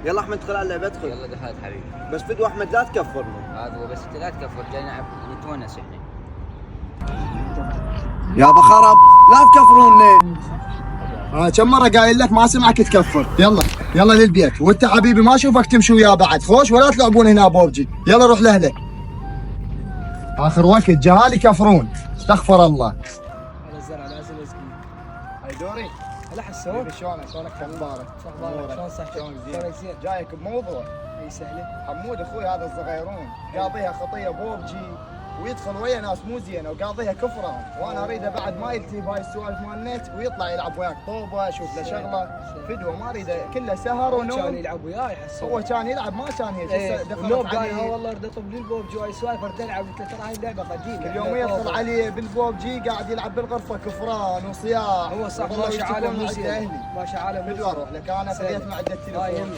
يلا احمد ادخل على اللعبه ادخل. يلا دخلت حبيبي. بس فدوى احمد لا تكفرنا. هذا هو، بس انت لا تكفر، جاي نلعب نتونس احنا. يا بخرب لا تكفروني. كم مرة قايل لك ما سمعك تكفر. يلا يلا للبيت، وانت حبيبي ما اشوفك تمشي وياه بعد خوش، ولا تلعبون هنا بوبجي. يلا روح لاهلك. اخر وقت جهال يكفرون، استغفر الله. على الزرع لازم ازكي. هاي دوري. هلا حسون. شلونك اخبارك؟ اخبارك شلون صحتك؟ شلونك زين؟ جايك بموضوع. اي سهله. حمود اخوي هذا الصغيرون قاضيها خطيه بوبجي ويدخل ويا ناس مو زينه وقاضيها كفران، وانا اريده بعد ما يلتهي بهاي السوالف مال النت ويطلع يلعب وياك طوبه، شوف له شغله فدوه، ما اريده كله سهر كان ونوم. يلعب وياي حسون. هو كان يلعب ما كان هيك. النوم دخلت قال ها عليه والله اريد اطلب لي البوبجي وهاي سوالف اريد العب. قلت له ترى هاي اللعبه قديمه. اليوم يدخل عليه بالبوبجي قاعد يلعب بالغرفه كفران وصياح. هو صح والله ماشي عالم مو يشتكون زين. عند اهلي. ماشي عالم مو فدوه اروح لك انا خليت معدة التليفون.